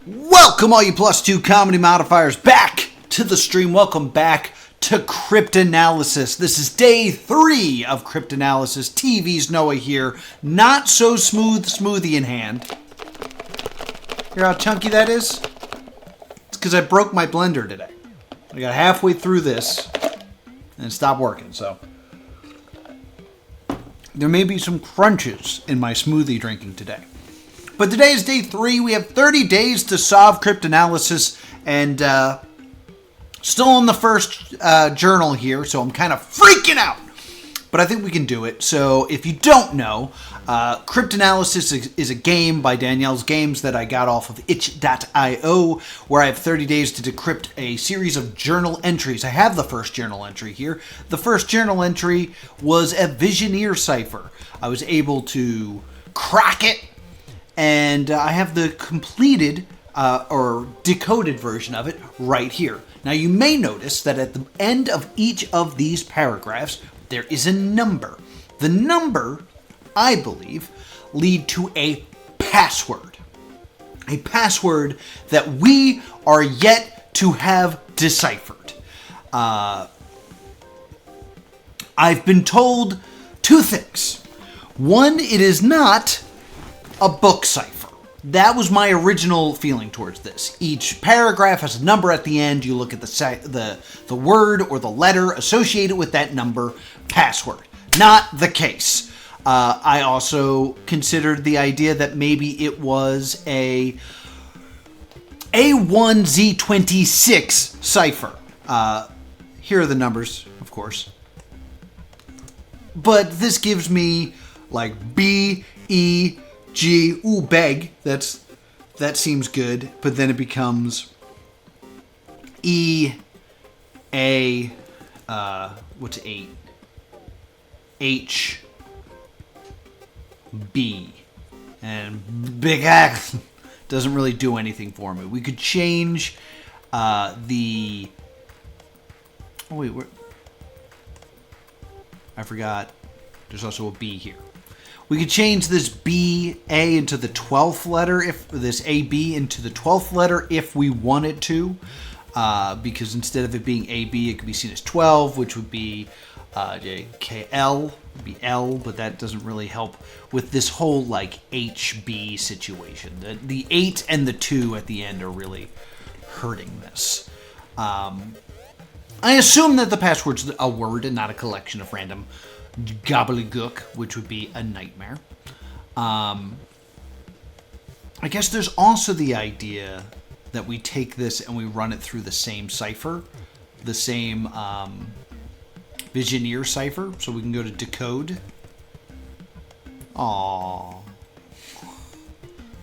Welcome all you +2 comedy modifiers back to the stream. Welcome back to Cryptanalyst. This is day 3 of Cryptanalyst. TV's Noah here. Not so smooth smoothie in hand. Hear how chunky that is? It's because I broke my blender today. I got halfway through this and it stopped working, so there may be some crunches in my smoothie drinking today. But today is day 3. We have 30 days to solve Cryptanalyst, and still on the first journal here, so I'm kind of freaking out. But I think we can do it. So if you don't know, Cryptanalyst is a game by Danielle's Games that I got off of itch.io, where I have 30 days to decrypt a series of journal entries. I have the first journal entry here. The first journal entry was a Visioneer cipher. I was able to crack it, and I have the completed or decoded version of it right here. Now you may notice that at the end of each of these paragraphs, there is a number. The number, I believe, lead to a password. A password that we are yet to have deciphered. I've been told 2 things. One, it is not a book cipher. That was my original feeling towards this. Each paragraph has a number at the end. You look at the word or the letter associated with that number, password. Not the case. I also considered the idea that maybe it was a A1Z26 cipher. Here are the numbers, of course. But this gives me like B, E, G, ooh, beg, that seems good, but then it becomes E, A, what's 8? H, B, and big X doesn't really do anything for me. We could change oh wait, I forgot, there's also a B here. We could change this B, A into the 12th letter, this AB into the 12th letter if we wanted to, because instead of it being AB, it could be seen as 12, which would be KL, would be L, but that doesn't really help with this whole like HB situation. The 8 and the 2 at the end are really hurting this. I assume that the password's a word and not a collection of random gobbledygook, which would be a nightmare. I guess there's also the idea that we take this and we run it through the same cipher, the same Visioneer cipher, so we can go to decode. Aww.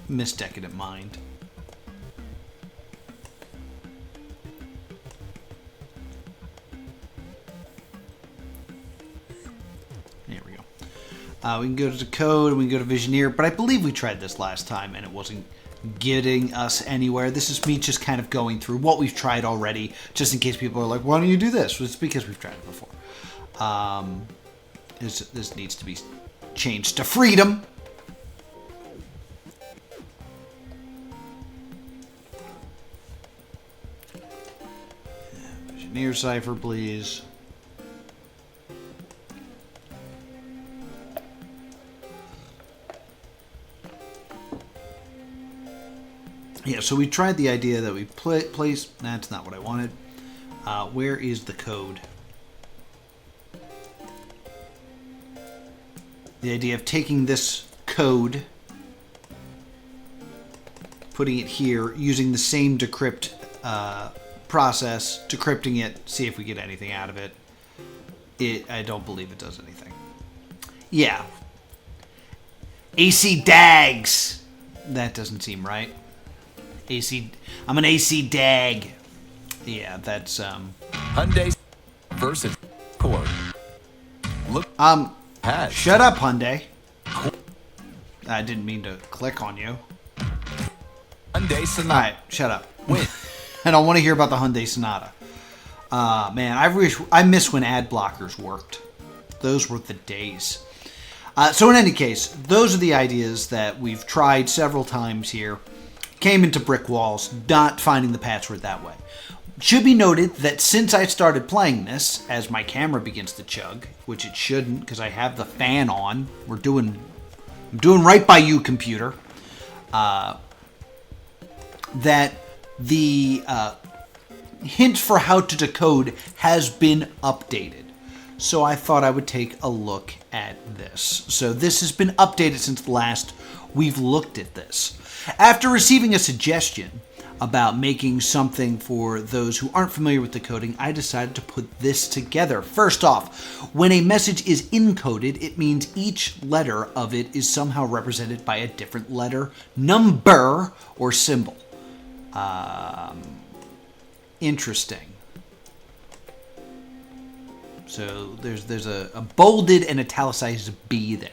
Miss Decadent Mind. We can go to decode, and we can go to Visioneer, but I believe we tried this last time and it wasn't getting us anywhere. This is me just kind of going through what we've tried already, just in case people are like, why don't you do this? Well, it's because we've tried it before. This needs to be changed to freedom. Visioneer cipher, please. Yeah, so we tried the idea that we place... That's not what I wanted. Where is the code? The idea of taking this code, putting it here, using the same decrypt process, decrypting it, see if we get anything out of it. I don't believe it does anything. Yeah. AC Dags. That doesn't seem right. I'm an AC Dag. Yeah, that's Hyundai versus Accord. Look. Shut up, Hyundai. I didn't mean to click on you. Hyundai Sonata. All right, shut up. Win. I don't want to hear about the Hyundai Sonata. Man, I miss when ad blockers worked. Those were the days. So in any case, those are the ideas that we've tried several times here. came into brick walls, not finding the password that way. Should be noted that since I started playing this, as my camera begins to chug, which it shouldn't because I have the fan on, I'm doing right by you, computer, that the hint for how to decode has been updated. So I thought I would take a look at this. So this has been updated since last we've looked at this. After receiving a suggestion about making something for those who aren't familiar with decoding, I decided to put this together. First off, when a message is encoded, it means each letter of it is somehow represented by a different letter, number, or symbol. Interesting. So there's a bolded and italicized B there,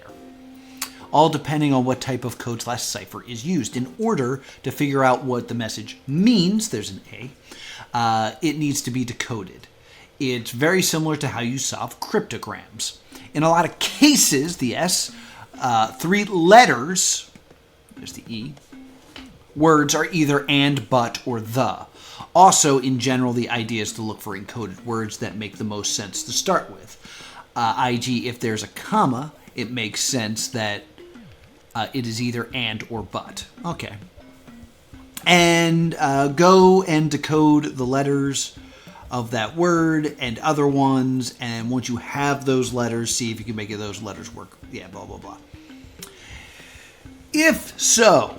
all depending on what type of code/cipher is used. In order to figure out what the message means, there's an A, it needs to be decoded. It's very similar to how you solve cryptograms. In a lot of cases, the S, 3 letters, there's the E, words are either and, but, or the. Also, in general, the idea is to look for encoded words that make the most sense to start with. I.g., if there's a comma, it makes sense that it is either and or but. Okay. And go and decode the letters of that word and other ones, and once you have those letters, see if you can make those letters work. Yeah, blah, blah, blah. If so,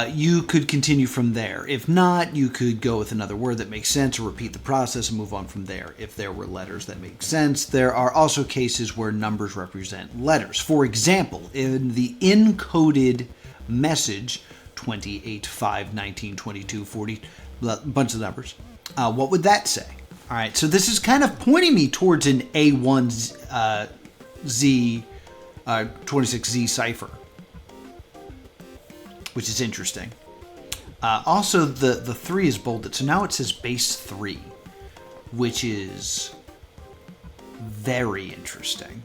you could continue from there. If not, you could go with another word that makes sense or repeat the process and move on from there. If there were letters that make sense, there are also cases where numbers represent letters. For example, in the encoded message, 28, 5, 19, 22, 40, a bunch of numbers, what would that say? All right, so this is kind of pointing me towards an A1Z, 26Z cipher, which is interesting. Also, the 3 is bolded, so now it says base 3, which is very interesting.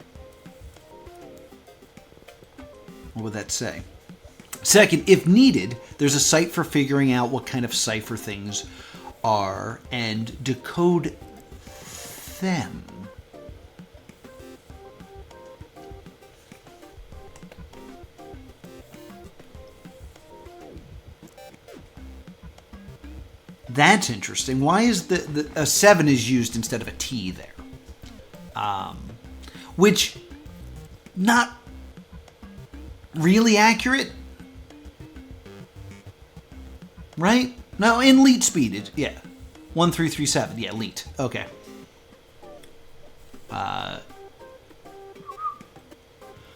What would that say? Second, if needed, there's a site for figuring out what kind of cipher things are and decode them. That's interesting. Why is a 7 is used instead of a T there? Which, not really accurate, right? No, in leet speed, yeah. 1337, yeah, leet. Okay.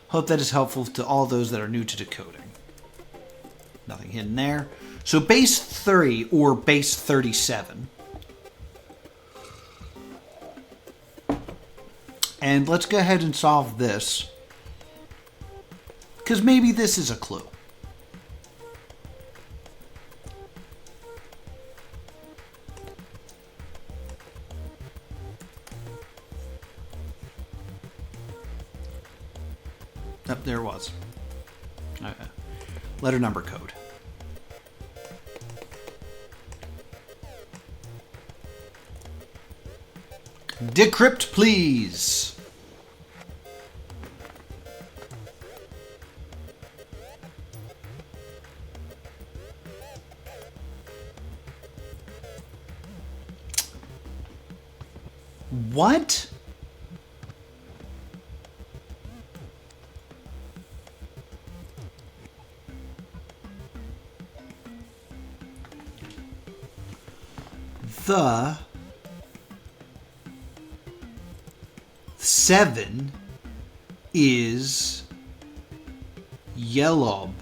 Hope that is helpful to all those that are new to decoding. Nothing hidden there. So base 3 or base 37. And let's go ahead and solve this, because maybe this is a clue. Up there it was. Okay. Letter number code. Decrypt, please. What? The 7 is yellow.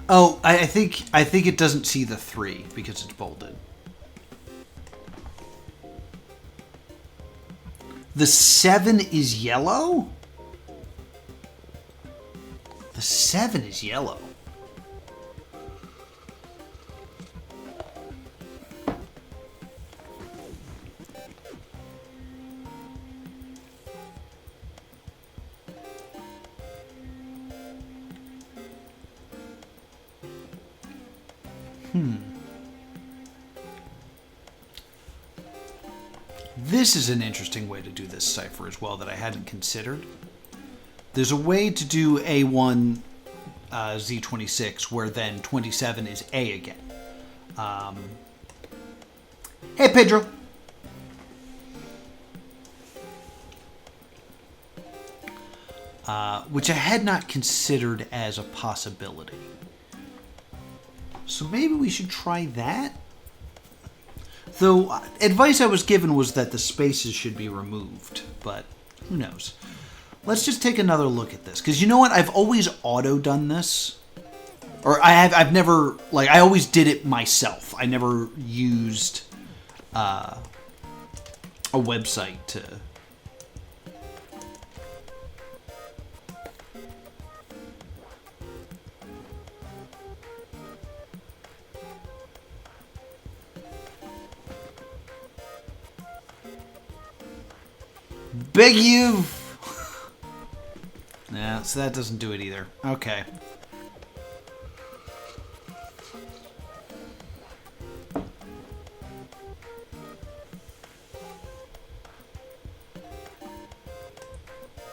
Oh, I think it doesn't see the 3 because it's bolded. The 7 is yellow? The 7 is yellow. This is an interesting way to do this cipher as well that I hadn't considered. There's a way to do A1 Z26 where then 27 is A again. Hey, Pedro. Which I had not considered as a possibility. So maybe we should try that? Though, advice I was given was that the spaces should be removed, but who knows. Let's just take another look at this, because you know what? I've always auto-done this. Or I've never, like, I always did it myself. I never used a website to... Big you! Yeah, so that doesn't do it either. Okay.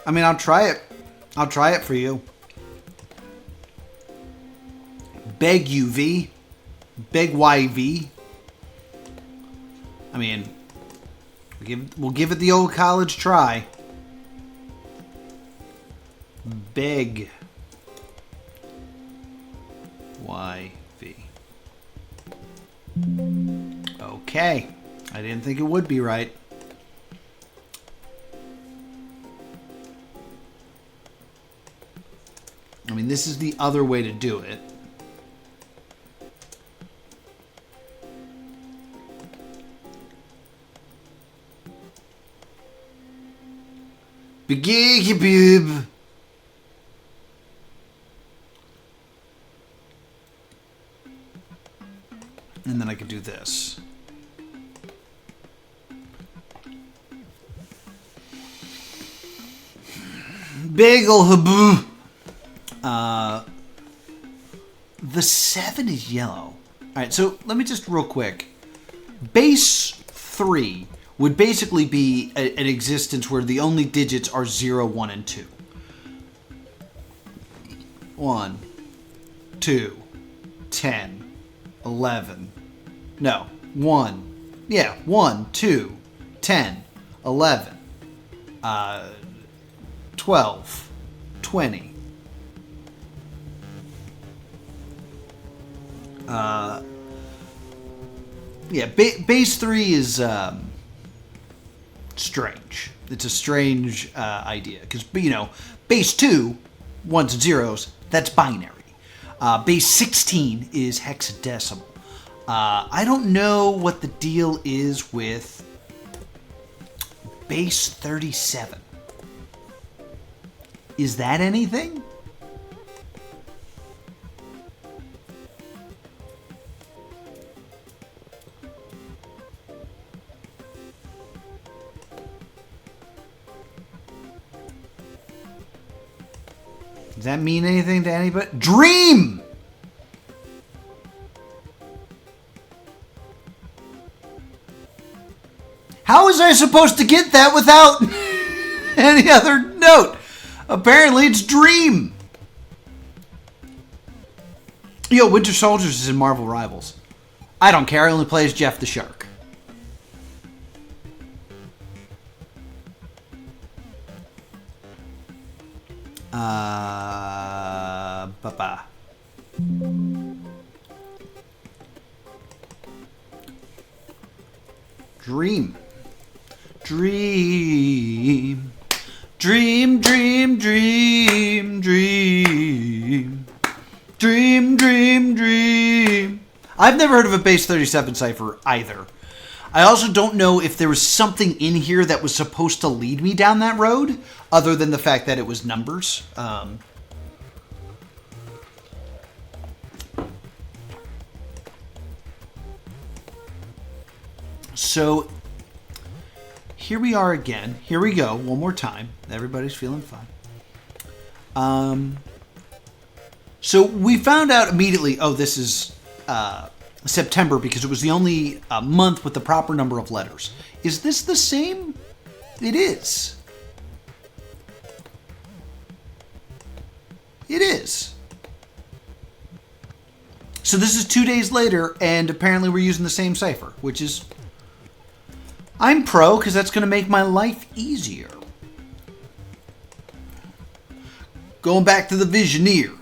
I mean, I'll try it. I'll try it for you. Big UV. Big YV. I mean... We'll give it the old college try. Big YV. Okay. I didn't think it would be right. I mean, this is the other way to do it. Biggie boob. And then I could do this. Bagel haboo. The 7 is yellow. Alright, so let me just real quick. Base 3 would basically be an existence where the only digits are 0, 1, and 2. 1, 2, 10, 11. No, 1. Yeah, 1, 2, 10, 11, 12, 20. Yeah, base 3 is... strange. It's a strange idea because, you know, base 2, 1s and 0s, that's binary. Base 16 is hexadecimal. I don't know what the deal is with base 37. Is that anything? Does that mean anything to anybody? Dream! How was I supposed to get that without any other note? Apparently it's Dream. Yo, Winter Soldiers is in Marvel Rivals. I don't care, I only play as Jeff the Shark. Ba-ba. Dream. Dream. Dream, dream, dream, dream. Dream, dream, dream. I've never heard of a base 37 cipher either. I also don't know if there was something in here that was supposed to lead me down that road, other than the fact that it was numbers. So, here we are again. Here we go, one more time. Everybody's feeling fine. So, we found out immediately, oh, this is September because it was the only month with the proper number of letters. Is this the same? It is. It is. So this is 2 days later, and apparently we're using the same cipher, which is... I'm pro, because that's going to make my life easier. Going back to the Visioneer.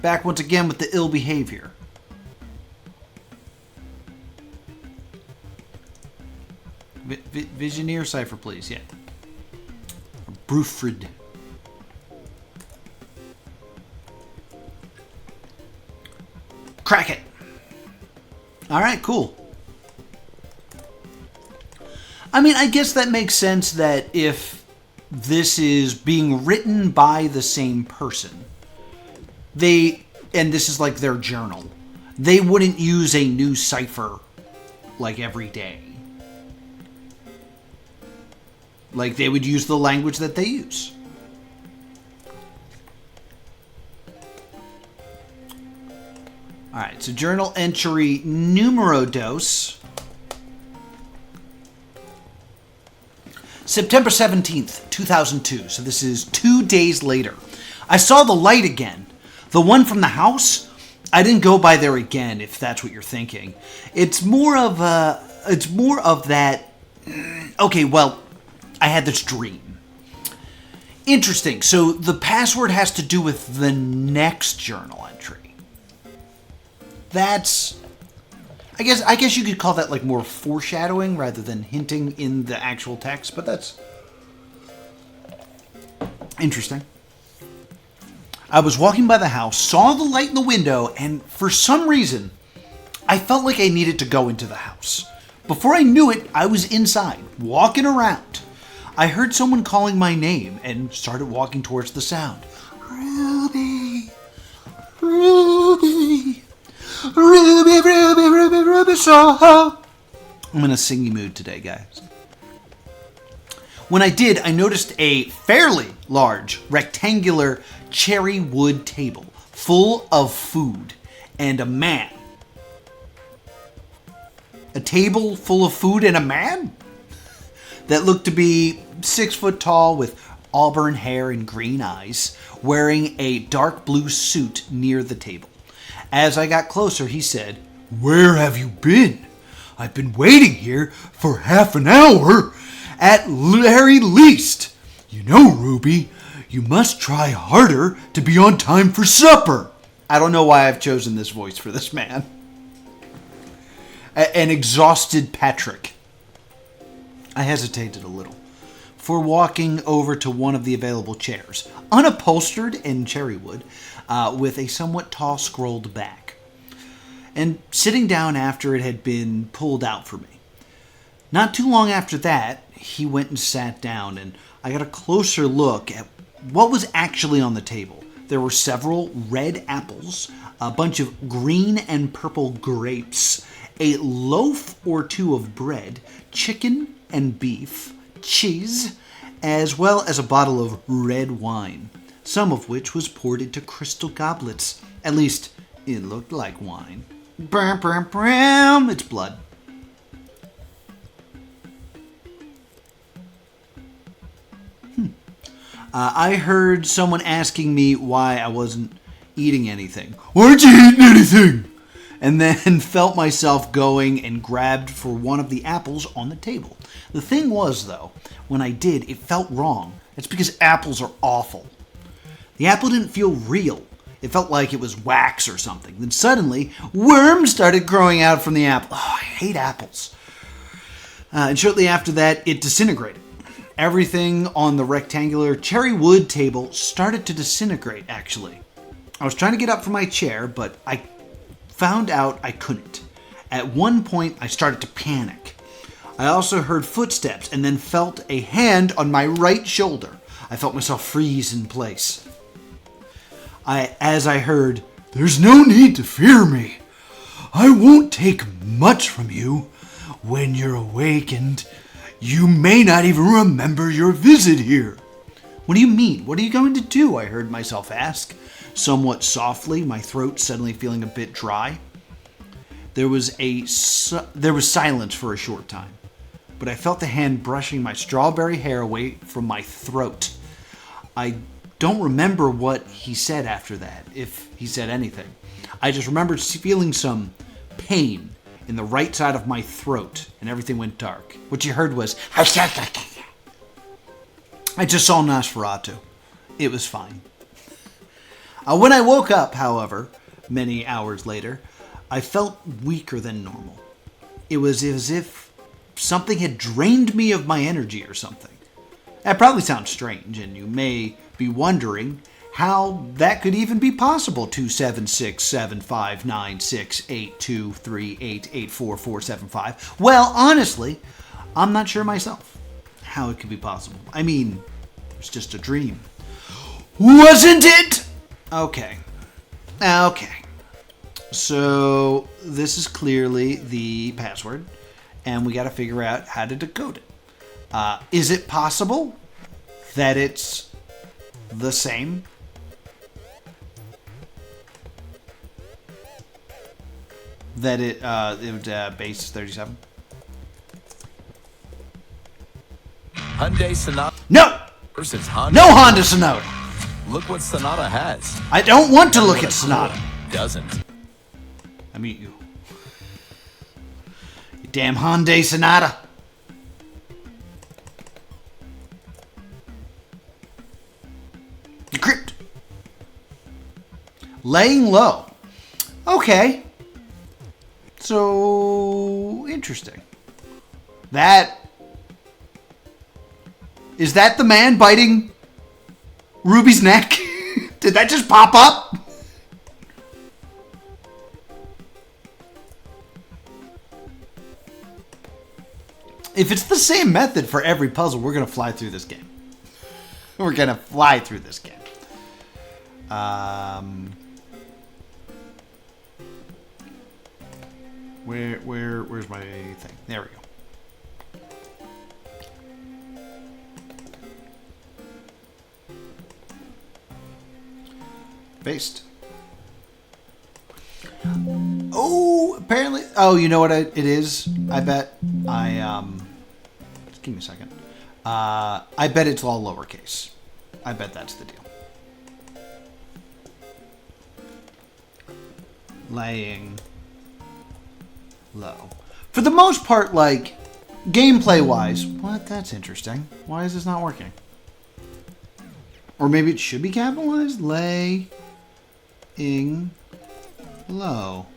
Back once again with the ill behavior. Visioneer cipher, please, yeah. Brufrid. Crack it. All right, cool. I mean, I guess that makes sense that if this is being written by the same person, and this is like their journal, they wouldn't use a new cipher like every day. Like they would use the language that they use. All right, so journal entry numero dos. September 17th, 2002. So this is 2 days later. I saw the light again. The one from the house. I didn't go by there again, if that's what you're thinking. It's more of that. Okay, well, I had this dream. Interesting. So the password has to do with the next journal entry. That's, I guess you could call that like more foreshadowing rather than hinting in the actual text, but that's interesting. I was walking by the house, saw the light in the window, and for some reason, I felt like I needed to go into the house. Before I knew it, I was inside, walking around. I heard someone calling my name and started walking towards the sound. Ruby, Ruby. Ruby, Ruby, Ruby, Ruby, so. I'm in a singy mood today, guys. When I did, I noticed a fairly large, rectangular cherry wood table full of food and a man. A table full of food and a man? That looked to be 6 foot tall with auburn hair and green eyes, wearing a dark blue suit near the table. As I got closer, he said, "Where have you been? I've been waiting here for half an hour at very least. You know, Ruby, you must try harder to be on time for supper." I don't know why I've chosen this voice for this man. An exhausted Patrick. I hesitated a little before walking over to one of the available chairs, unupholstered in cherry wood, with a somewhat tall scrolled back, and sitting down after it had been pulled out for me. Not too long after that, he went and sat down, and I got a closer look at what was actually on the table. There were several red apples, a bunch of green and purple grapes, a loaf or two of bread, chicken and beef, cheese, as well as a bottle of red wine, some of which was poured into crystal goblets. At least, it looked like wine. Bram, bram, bram. It's blood. I heard someone asking me why I wasn't eating anything. "Why aren't you eating anything?" And then felt myself going and grabbed for one of the apples on the table. The thing was, though, when I did, it felt wrong. It's because apples are awful. The apple didn't feel real. It felt like it was wax or something. Then suddenly, worms started growing out from the apple. Oh, I hate apples. And shortly after that, it disintegrated. Everything on the rectangular cherry wood table started to disintegrate, actually. I was trying to get up from my chair, but I found out I couldn't. At one point, I started to panic. I also heard footsteps and then felt a hand on my right shoulder. I felt myself freeze in place. As I heard, "There's no need to fear me. I won't take much from you. When you're awakened, you may not even remember your visit here." "What do you mean? What are you going to do?" I heard myself ask, somewhat softly, my throat suddenly feeling a bit dry. There was silence for a short time, but I felt the hand brushing my strawberry hair away from my throat. I don't remember what he said after that, if he said anything. I just remember feeling some pain in the right side of my throat, and everything went dark. What you heard was, I just saw Nosferatu. It was fine. When I woke up, however, many hours later, I felt weaker than normal. It was as if something had drained me of my energy or something. That probably sounds strange, and you may be wondering how that could even be possible. 27675968238844475. Well, honestly, I'm not sure myself how it could be possible. I mean, it's just a dream. Wasn't it? Okay. So this is clearly the password, and we got to figure out how to decode it. Is it possible that it's the same? That it would base 37? Hyundai Sonata No! versus Honda. No Honda Sonata! Look what Sonata has. I don't want to look at Sonata. Doesn't. I meet you. You damn Hyundai Sonata. Crypt. Laying low. Okay. So, interesting. Is that the man biting Ruby's neck? Did that just pop up? If it's the same method for every puzzle, we're going to fly through this game. We're going to fly through this game. Where's my thing? There we go. Based. Oh, apparently. Oh, you know what it is? I bet just give me a second. I bet it's all lowercase. I bet that's the deal. Laying low. For the most part, like, gameplay-wise, what? That's interesting. Why is this not working? Or maybe it should be capitalized? Laying low.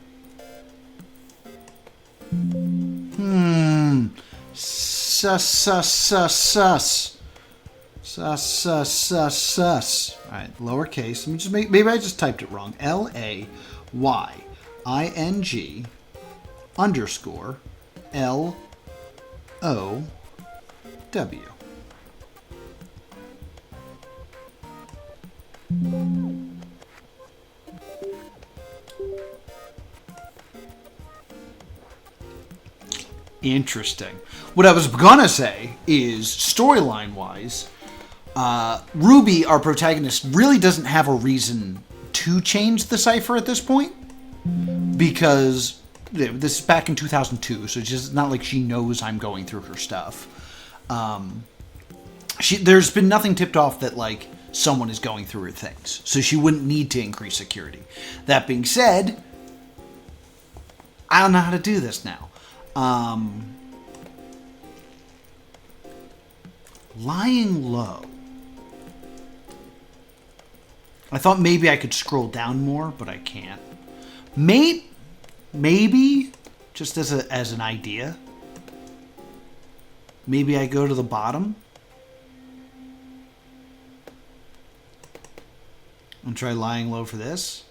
Sus. Alright, lowercase. Let me just maybe I just typed it wrong. LAYING _ LOW. Interesting. What I was gonna say is, storyline-wise, Ruby, our protagonist, really doesn't have a reason to change the cipher at this point, because this is back in 2002, so it's just not like she knows I'm going through her stuff. There's been nothing tipped off that, like, someone is going through her things, so she wouldn't need to increase security. That being said, I don't know how to do this now. Lying low. I thought maybe I could scroll down more, but I can't. Maybe just as an idea. Maybe I go to the bottom and try lying low for this.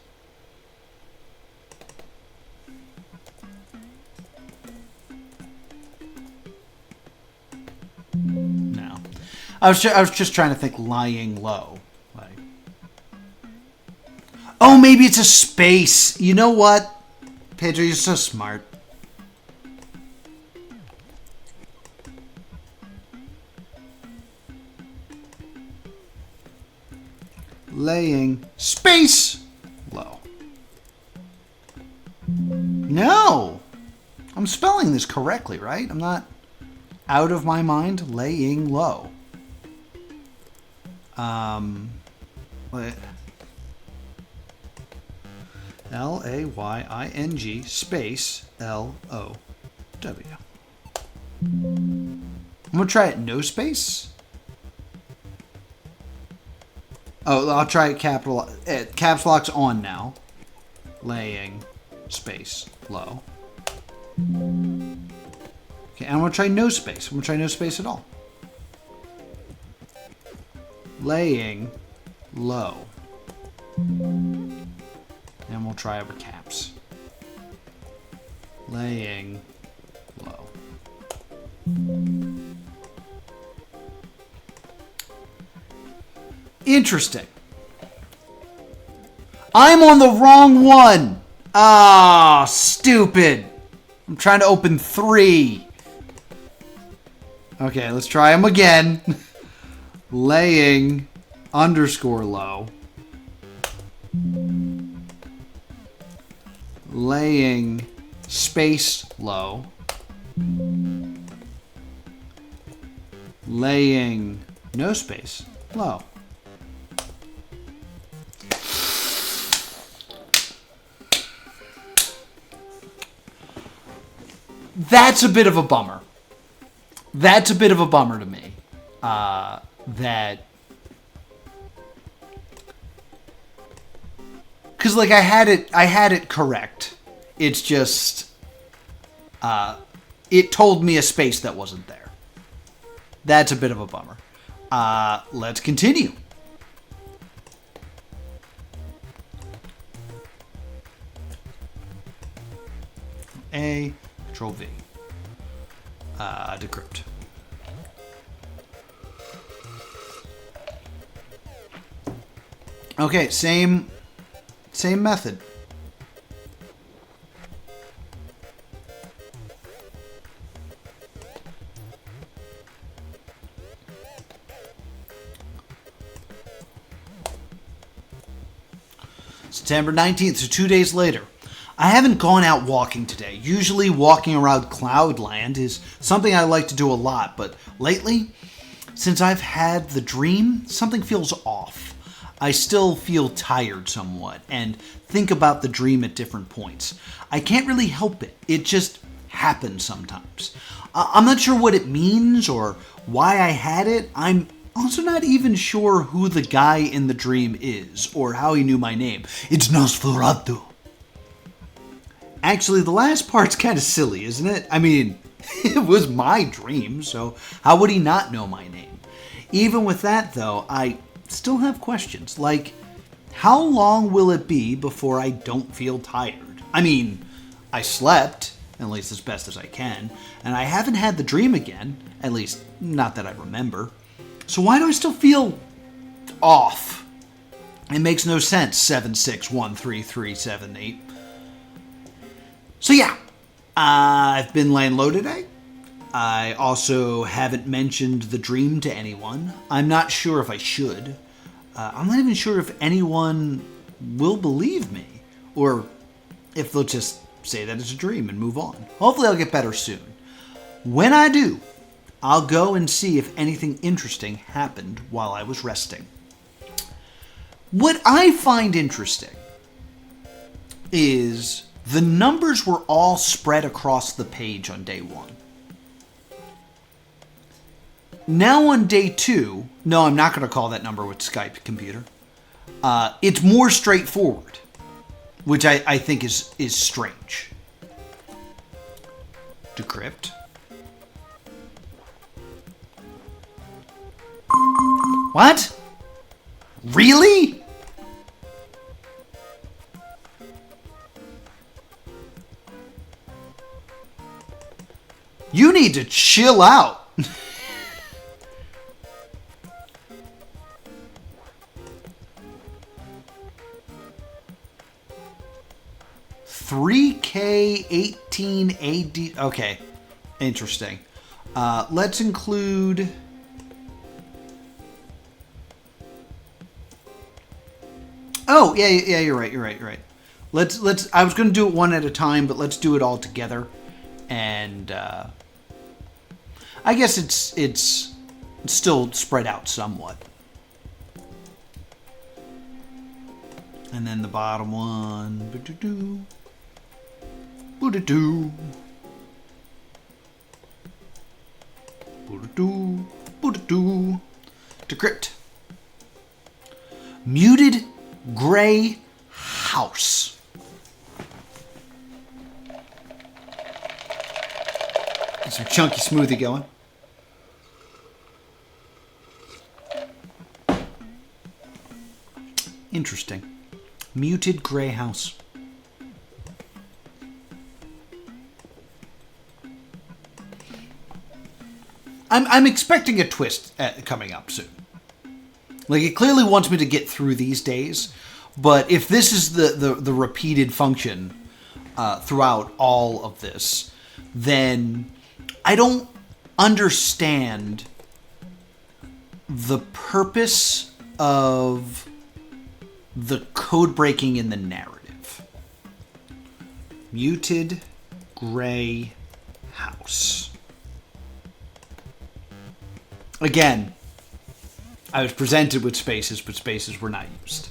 No. I was just trying to think lying low. Like, oh, maybe it's a space. You know what? Pedro, you're so smart. Laying space low. No. I'm spelling this correctly, right? I'm not out of my mind. Laying low. Laying space LOW. I'm gonna try it no space. Oh, I'll try it caps lock's on now. Laying space low. Okay, and I'm gonna try no space. I'm gonna try no space at all. Laying low. And we'll try it with caps. Laying low. Interesting. I'm on the wrong one. Ah, stupid. I'm trying to open 3. Okay, let's try them again. Laying underscore low. Laying space low. Laying no space low. That's a bit of a bummer. That's a bit of a bummer to me. That... Because, like, I had it correct. It's just... it told me a space that wasn't there. That's a bit of a bummer. Let's continue. A, Control V. Decrypt. Okay, same method. September 19th, so 2 days later. I haven't gone out walking today. Usually walking around Cloudland is something I like to do a lot, but lately, since I've had the dream, something feels off. I still feel tired somewhat and think about the dream at different points. I can't really help it. It just happens sometimes. I'm not sure what it means or why I had it. I'm also not even sure who the guy in the dream is or how he knew my name. It's Nosferatu. Actually, the last part's kind of silly, isn't it? I mean, it was my dream, so how would he not know my name? Even with that, though, I still have questions. Like, how long will it be before I don't feel tired? I mean, I slept, at least as best as I can, and I haven't had the dream again, at least not that I remember. So why do I still feel off? It makes no sense, 7613378. So yeah, I've been laying low today. I also haven't mentioned the dream to anyone. I'm not sure if I should. I'm not even sure if anyone will believe me, or if they'll just say that it's a dream and move on. Hopefully I'll get better soon. When I do, I'll go and see if anything interesting happened while I was resting. What I find interesting is the numbers were all spread across the page on day 1. Now on day 2, no, I'm not going to call that number with Skype computer. It's more straightforward, which I think is strange. Decrypt. What? Really? You need to chill out. $3K18AD. Okay, interesting. Let's include. Oh, yeah, you're right. Let's. I was going to do it one at a time, but let's do it all together. And I guess it's still spread out somewhat. And then the bottom one. Boo-doo-doo. Boo-doo-doo. Boo-doo-doo. Boo-doo-doo. Decrypt. Muted gray house. Get some chunky smoothie going. Interesting. Muted gray house. I'm expecting a twist coming up soon. Like, it clearly wants me to get through these days, but if this is the repeated function throughout all of this, then I don't understand the purpose of the code breaking in the narrative. Muted gray house. Again, I was presented with spaces, but spaces were not used.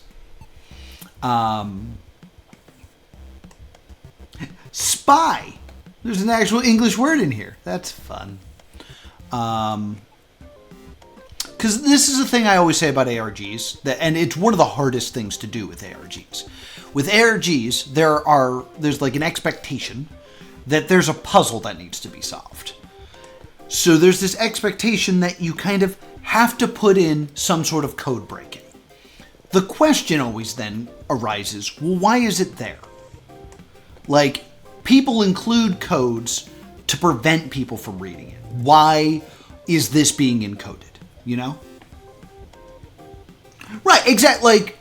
Spy. There's an actual English word in here. That's fun. Because this is a thing I always say about ARGs, and it's one of the hardest things to do with ARGs. With ARGs, there's like an expectation that there's a puzzle that needs to be solved. So there's this expectation that you kind of have to put in some sort of code breaking. The question always then arises, well, why is it there? Like, people include codes to prevent people from reading it. Why is this being encoded? You know? Right, exactly. Like,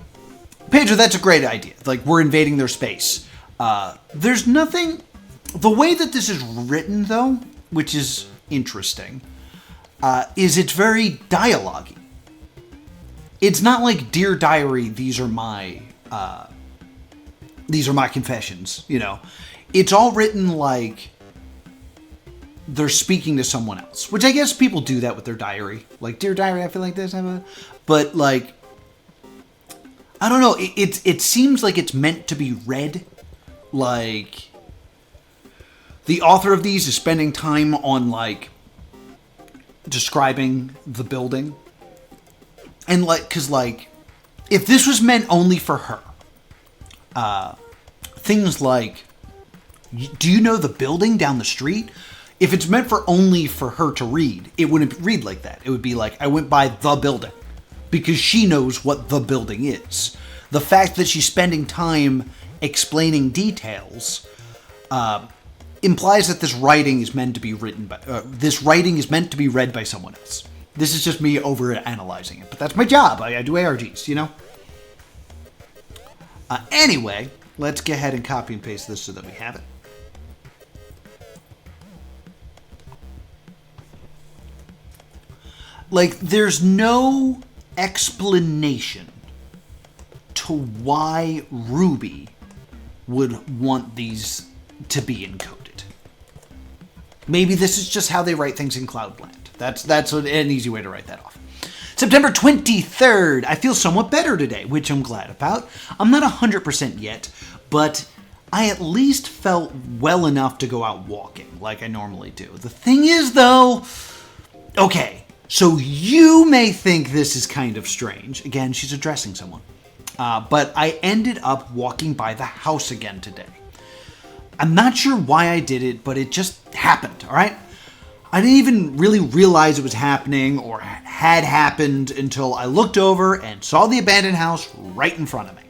Pedro, that's a great idea. Like, we're invading their space. There's nothing... The way that this is written, though, which is interesting, is it's very dialogue-y. It's not like, Dear Diary, these are my confessions, you know? It's all written like they're speaking to someone else, which I guess people do that with their diary. Like, Dear Diary, I feel like this. But, like, I don't know. It seems like it's meant to be read. Like, the author of these is spending time on, like, describing the building. And, like, because, like, if this was meant only for her, things like, do you know the building down the street? If it's meant for only for her to read, it wouldn't read like that. It would be like, I went by the building, because she knows what the building is. The fact that she's spending time explaining details implies that this writing is meant to be read by someone else. This is just me over-analyzing it, but that's my job. I do ARGs, you know? Anyway, let's go ahead and copy and paste this so that we have it. Like, there's no explanation to why Ruby would want these to be encoded. Maybe this is just how they write things in Cloudland. That's an easy way to write that off. September 23rd. I feel somewhat better today, which I'm glad about. I'm not 100% yet, but I at least felt well enough to go out walking like I normally do. The thing is, though, okay, so you may think this is kind of strange. Again, she's addressing someone. But I ended up walking by the house again today. I'm not sure why I did it, but it just happened, all right? I didn't even really realize it was happening or had happened until I looked over and saw the abandoned house right in front of me.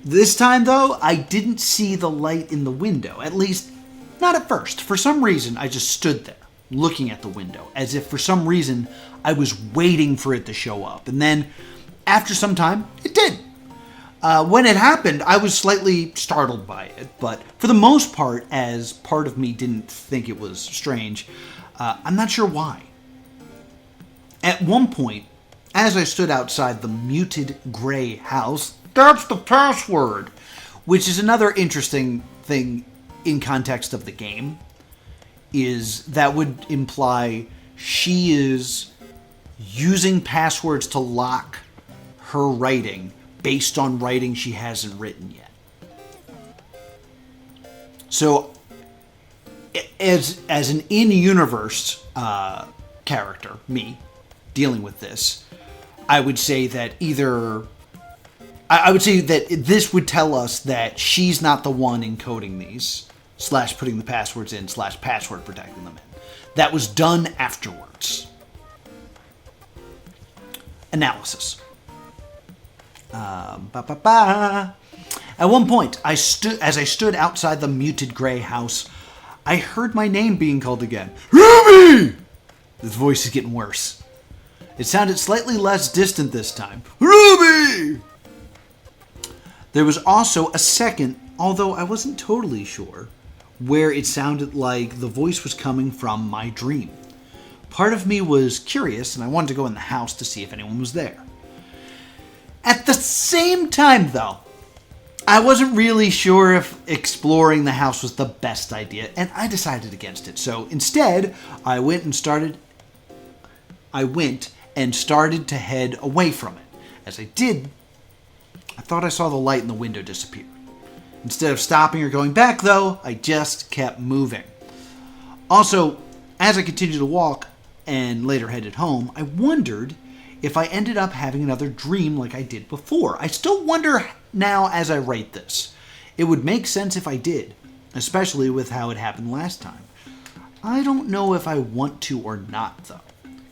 This time, though, I didn't see the light in the window, at least not at first. For some reason, I just stood there, looking at the window, as if for some reason I was waiting for it to show up. And then, after some time, it did. When it happened, I was slightly startled by it, but for the most part, as part of me didn't think it was strange, I'm not sure why. At one point, as I stood outside the muted gray house, that's the password, which is another interesting thing in context of the game. is that would imply she is using passwords to lock her writing based on writing she hasn't written yet. So, as an in-universe character, me, dealing with this, I would say that this would tell us that she's not the one encoding these, / putting the passwords in, / password protecting them in. That was done afterwards. Analysis. At one point, as I stood outside the muted gray house, I heard my name being called again. Ruby! This voice is getting worse. It sounded slightly less distant this time. Ruby! There was also a second, although I wasn't totally sure, where it sounded like the voice was coming from my dream. Part of me was curious, and I wanted to go in the house to see if anyone was there. At the same time, though, I wasn't really sure if exploring the house was the best idea, and I decided against it. So instead, I went and started to head away from it. As I did, I thought I saw the light in the window disappear. Instead of stopping or going back, though, I just kept moving. Also, as I continued to walk and later headed home, I wondered if I ended up having another dream like I did before. I still wonder now as I write this. It would make sense if I did, especially with how it happened last time. I don't know if I want to or not, though.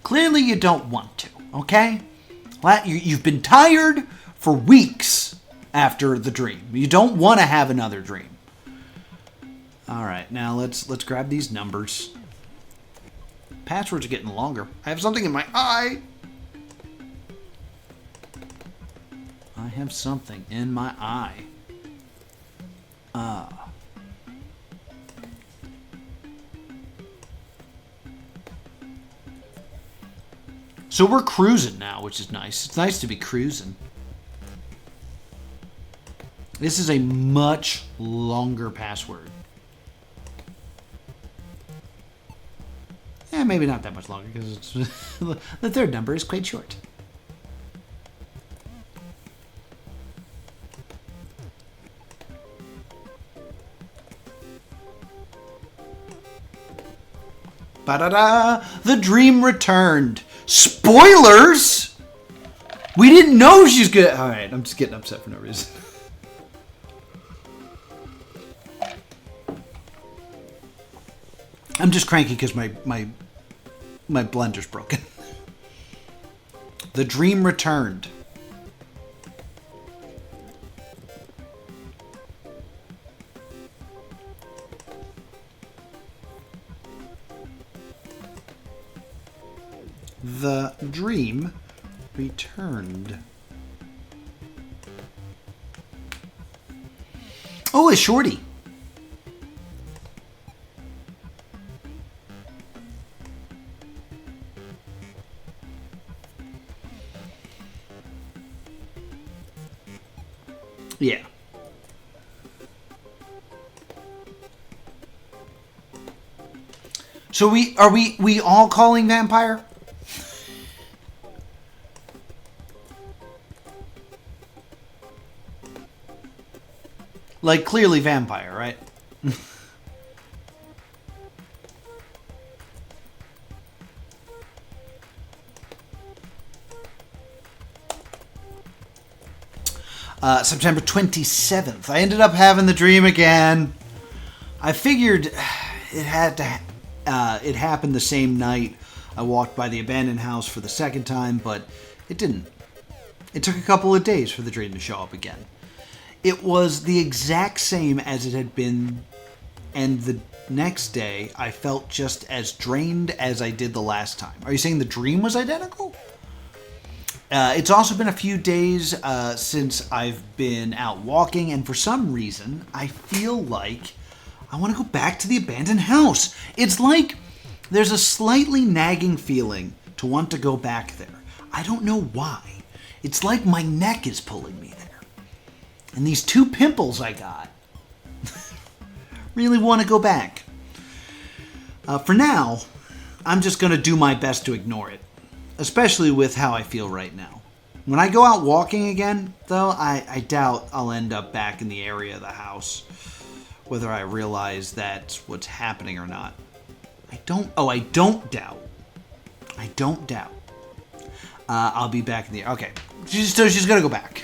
Clearly you don't want to, okay? You've been tired for weeks after the dream. You don't want to have another dream. All right, now let's grab these numbers. Passwords are getting longer. I have something in my eye. I have something in my eye. So we're cruising now, which is nice. It's nice to be cruising. This is a much longer password. Yeah, maybe not that much longer, because it's the third number is quite short. Ba-da-da! The dream returned. Spoilers! We didn't know she's good. All right, I'm just getting upset for no reason. I'm just cranky because my blender's broken. The dream returned. The dream returned. Oh, a shorty. Yeah. So we all calling vampire? Like, clearly vampire, right? September 27th. I ended up having the dream again. I figured it happened the same night I walked by the abandoned house for the second time, but it didn't. It took a couple of days for the dream to show up again. It was the exact same as it had been, and the next day I felt just as drained as I did the last time. Are you saying the dream was identical? It's also been a few days since I've been out walking, and for some reason, I feel like I want to go back to the abandoned house. It's like there's a slightly nagging feeling to want to go back there. I don't know why. It's like my neck is pulling me there. And these 2 pimples I got really want to go back. For now, I'm just going to do my best to ignore it, especially with how I feel right now. When I go out walking again, though, I doubt I'll end up back in the area of the house, whether I realize that's what's happening or not. I don't doubt. I'll be back in the... Okay, so she's going to go back.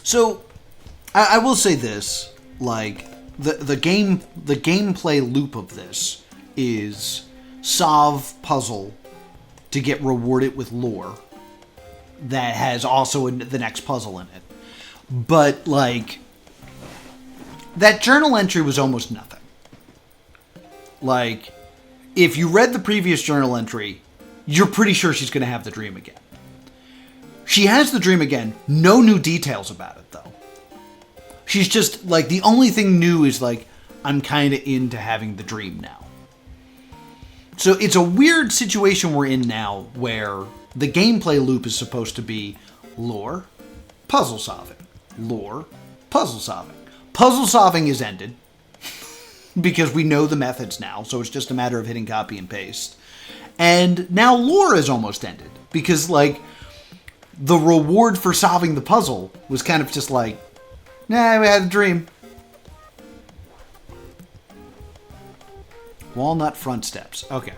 So, I will say this, like, the gameplay loop of this is solve puzzle to get rewarded with lore that has also the next puzzle in it. But, like, that journal entry was almost nothing. Like, if you read the previous journal entry, you're pretty sure she's going to have the dream again. She has the dream again. No new details about it, though. She's just, like, the only thing new is, like, I'm kind of into having the dream now. So it's a weird situation we're in now where the gameplay loop is supposed to be lore, puzzle solving. Lore, puzzle solving. Puzzle solving is ended because we know the methods now, so it's just a matter of hitting copy and paste. And now lore is almost ended because, like, the reward for solving the puzzle was kind of just like, nah, we had a dream. Walnut front steps. Okay.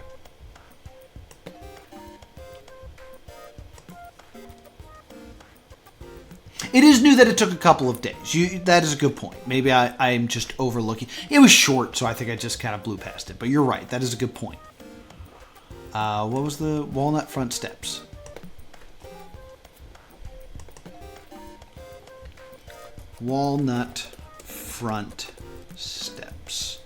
It is new that it took a couple of days. That is a good point. Maybe I'm just overlooking. It was short, so I think I just kind of blew past it. But you're right. That is a good point. What was the walnut front steps? Walnut front steps.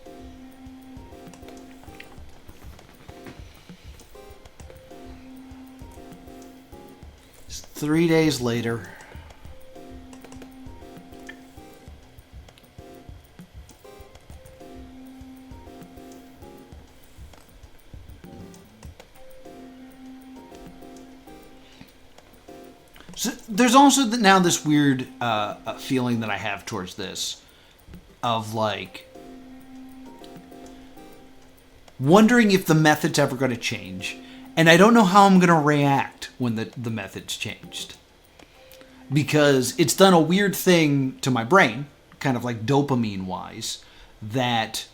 It's 3 days later. So there's also now this weird feeling that I have towards this of, like, wondering if the method's ever going to change. And I don't know how I'm going to react when the method's changed. Because it's done a weird thing to my brain, kind of like dopamine-wise, that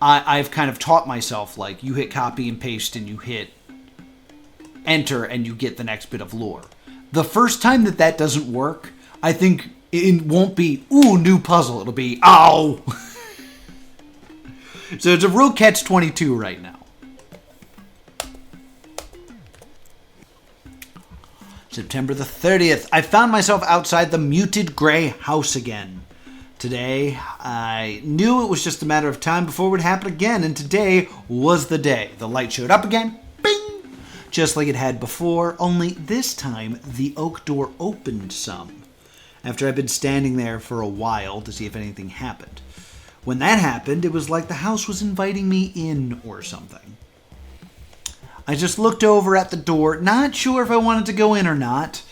I've kind of taught myself, like, you hit copy and paste and you hit enter and you get the next bit of lore. The first time that doesn't work, I think it won't be, ooh, new puzzle. It'll be, ow! So it's a real catch-22 right now. September the 30th. I found myself outside the muted gray house again. Today, I knew it was just a matter of time before it would happen again, and today was the day. The light showed up again. Bing! Just like it had before, only this time the oak door opened some, after I'd been standing there for a while to see if anything happened. When that happened, it was like the house was inviting me in or something. I just looked over at the door, not sure if I wanted to go in or not.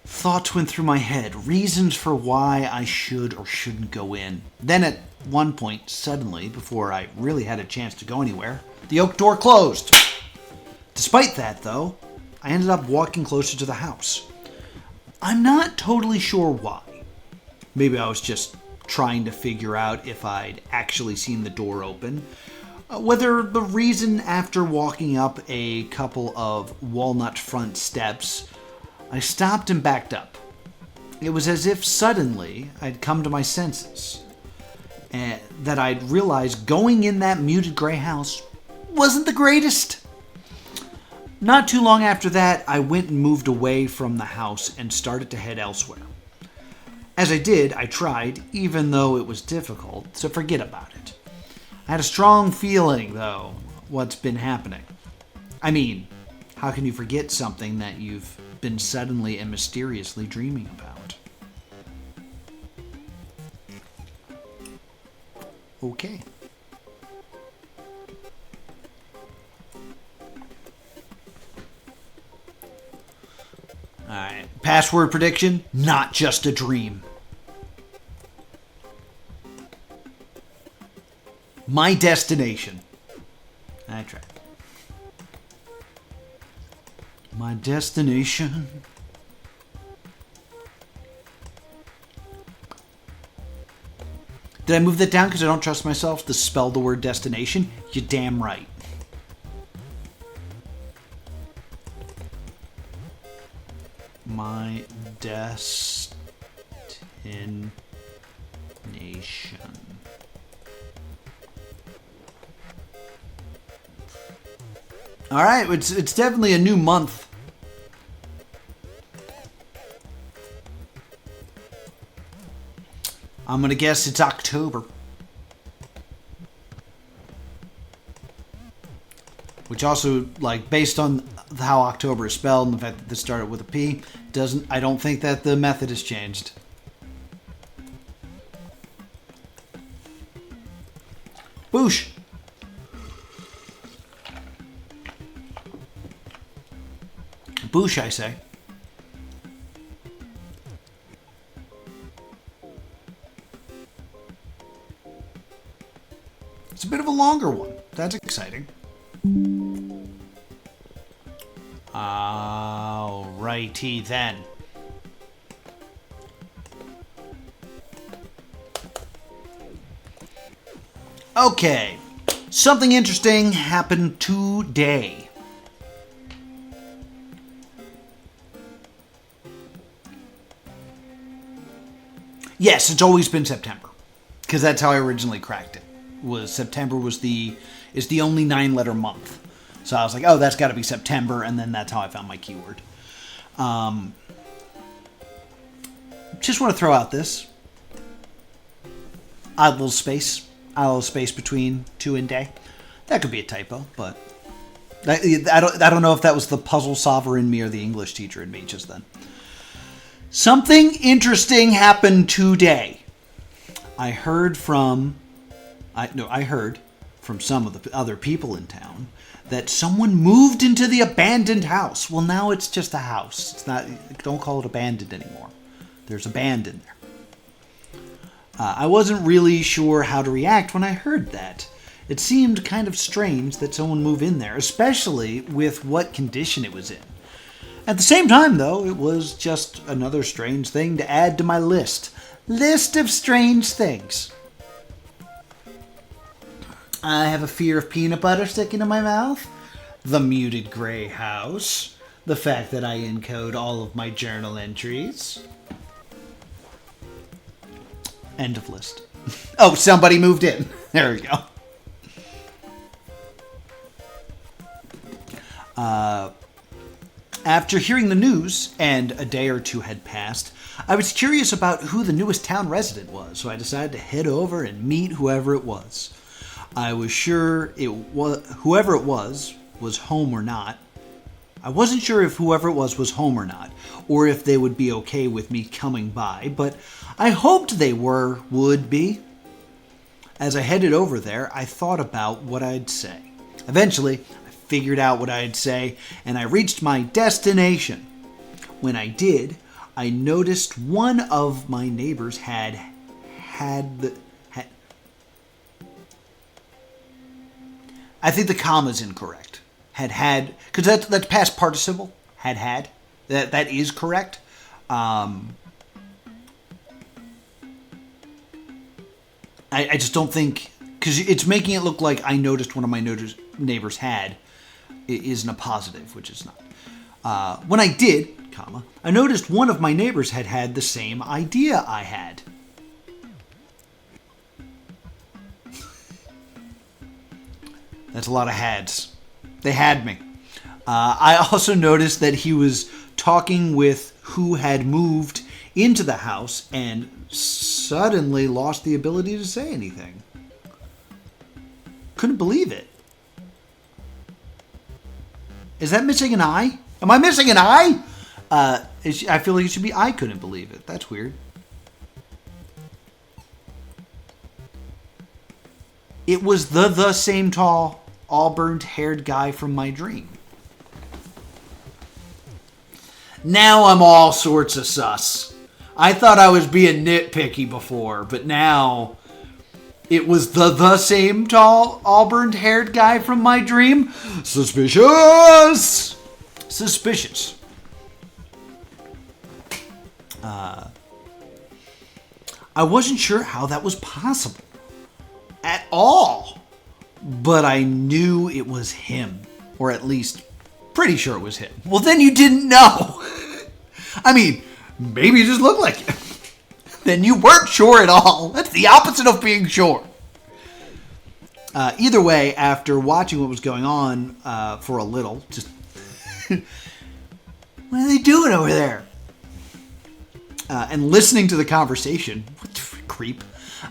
Thoughts went through my head, reasons for why I should or shouldn't go in. Then at one point, suddenly, before I really had a chance to go anywhere, the oak door closed. Despite that, though, I ended up walking closer to the house. I'm not totally sure why. Maybe I was just trying to figure out if I'd actually seen the door open. Whether the reason after walking up a couple of walnut front steps, I stopped and backed up. It was as if suddenly I'd come to my senses. And that I'd realized going in that muted gray house wasn't the greatest. Not too long after that, I went and moved away from the house and started to head elsewhere. As I did, I tried, even though it was difficult, to forget about it. I had a strong feeling, though, what's been happening. I mean, how can you forget something that you've been suddenly and mysteriously dreaming about? Okay. Alright, password prediction, not just a dream. My destination. I tried. My destination. Did I move that down because I don't trust myself to spell the word destination? You're damn right. My destination. All right, it's definitely a new month. I'm going to guess it's October. Which also, like, based on how October is spelled and the fact that this started with a P, I don't think that the method has changed. Boosh! Boosh, I say. It's a bit of a longer one. That's exciting. Alrighty then. Okay. Something interesting happened today. Yes, it's always been September. Because that's how I originally cracked it. September is the only 9-letter month. So I was like, oh, that's got to be September, and then that's how I found my keyword. Just want to throw out this. Odd little space between to and day. That could be a typo, but I don't know if that was the puzzle solver in me or the English teacher in me just then. Something interesting happened today. I heard from some of the other people in town that someone moved into the abandoned house. Well, now it's just a house. It's not. Don't call it abandoned anymore. There's a band in there. I wasn't really sure how to react when I heard that. It seemed kind of strange that someone moved in there, especially with what condition it was in. At the same time, though, it was just another strange thing to add to my list. List of strange things. I have a fear of peanut butter sticking to my mouth. The muted gray house. The fact that I encode all of my journal entries. End of list. Oh, somebody moved in. There we go. After hearing the news, and a day or two had passed, I was curious about who the newest town resident was, so I decided to head over and meet whoever it was. I was sure whoever it was home or not. I wasn't sure if whoever it was home or not, or if they would be okay with me coming by, but I hoped they would be. As I headed over there, I thought about what I'd say. Eventually, I figured out what I'd say, and I reached my destination. When I did, I noticed one of my neighbors had I think the comma's incorrect. Had, because that's past participle. Had. That is correct. I just don't think, because it's making it look like I noticed one of my neighbors had isn't a positive, which is not. When I did, comma, I noticed one of my neighbors had the same idea I had. That's a lot of hads. They had me. I also noticed that he was talking with who had moved into the house and suddenly lost the ability to say anything. Couldn't believe it. Is that missing an eye? Am I missing an eye? I feel like it should be I couldn't believe it. That's weird. It was the same tall, auburn-haired guy from my dream. Now I'm all sorts of sus. I thought I was being nitpicky before, but now it was the same tall, auburn-haired guy from my dream. Suspicious! Suspicious. I wasn't sure how that was possible. At all. But I knew it was him. Or at least, pretty sure it was him. Well, then you didn't know. I mean, maybe you just looked like him. Then you weren't sure at all. That's the opposite of being sure. Either way, after watching what was going on for a little, just... what are they doing over there? And listening to the conversation, what the creep,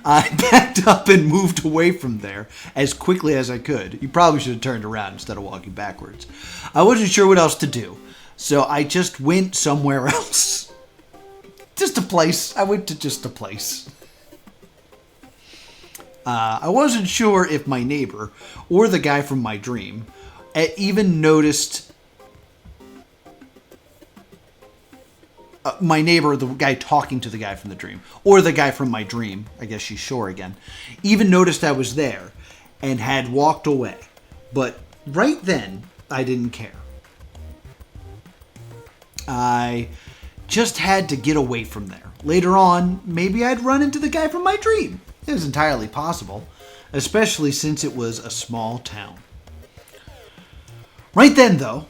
I backed up and moved away from there as quickly as I could. You probably should have turned around instead of walking backwards. I wasn't sure what else to do, so I just went somewhere else. Just a place. I went to just a place. I wasn't sure if my neighbor or the guy from my dream even noticed... my neighbor, the guy talking to the guy from the dream, or the guy from my dream, I guess she's sure again, even noticed I was there and had walked away. But right then, I didn't care. I just had to get away from there. Later on, maybe I'd run into the guy from my dream. It was entirely possible, especially since it was a small town. Right then, though,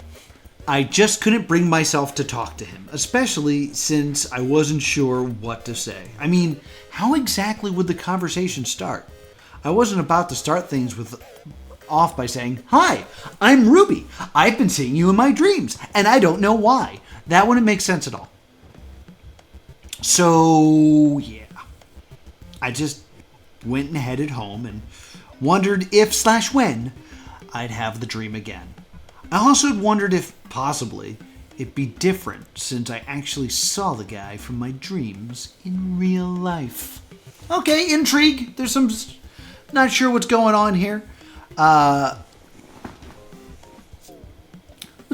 I just couldn't bring myself to talk to him, especially since I wasn't sure what to say. I mean, how exactly would the conversation start? I wasn't about to start things off by saying, "Hi, I'm Ruby. I've been seeing you in my dreams, and I don't know why." That wouldn't make sense at all. So, yeah. I just went and headed home and wondered if/when I'd have the dream again. I also wondered if, possibly, it'd be different since I actually saw the guy from my dreams in real life. Okay, intrigue. There's some... not sure what's going on here.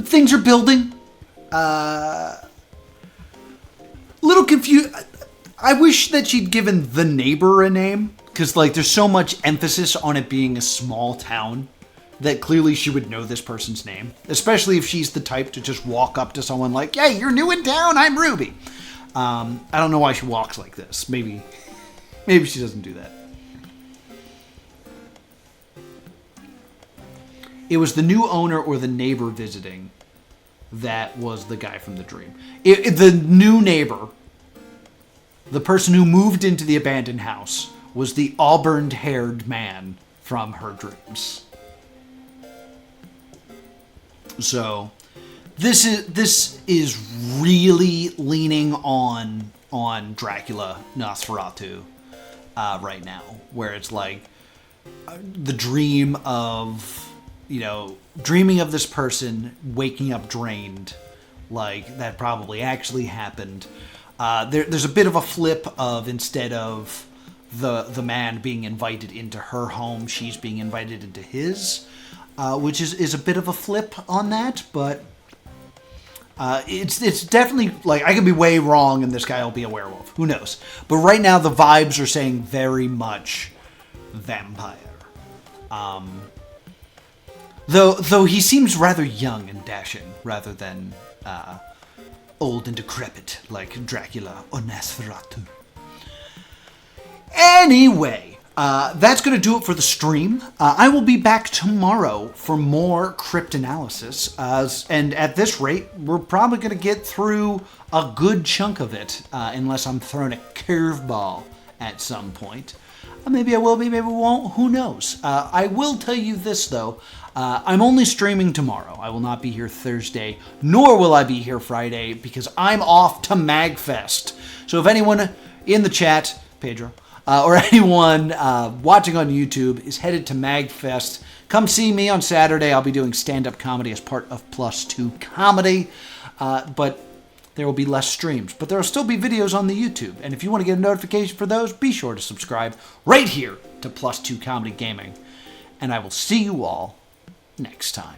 Things are building. Little confused. I wish that she'd given the neighbor a name. Because, like, there's so much emphasis on it being a small town that clearly she would know this person's name. Especially if she's the type to just walk up to someone like, "Hey, you're new in town, I'm Ruby." I don't know why she walks like this. Maybe she doesn't do that. It was the new owner or the neighbor visiting that was the guy from the dream. The new neighbor, the person who moved into the abandoned house, was the auburn-haired man from her dreams. So, this is really leaning on Dracula, Nosferatu, right now, where it's like the dream of, dreaming of this person waking up drained, like that probably actually happened. There's a bit of a flip of, instead of the man being invited into her home, she's being invited into his. Which is a bit of a flip on that, but it's definitely, like, I could be way wrong and this guy will be a werewolf. Who knows? But right now the vibes are saying very much vampire. Though he seems rather young and dashing rather than old and decrepit like Dracula or Nosferatu. Anyway. That's going to do it for the stream. I will be back tomorrow for more Cryptanalysis. And at this rate, we're probably going to get through a good chunk of it, unless I'm thrown a curveball at some point. Maybe I will be, maybe I won't. Who knows? I will tell you this, though. I'm only streaming tomorrow. I will not be here Thursday, nor will I be here Friday, because I'm off to MagFest. So if anyone in the chat, Pedro... or anyone watching on YouTube is headed to MagFest, come see me on Saturday. I'll be doing stand-up comedy as part of +2 Comedy, but there will be less streams. But there will still be videos on the YouTube, and if you want to get a notification for those, be sure to subscribe right here to +2 Comedy Gaming, and I will see you all next time.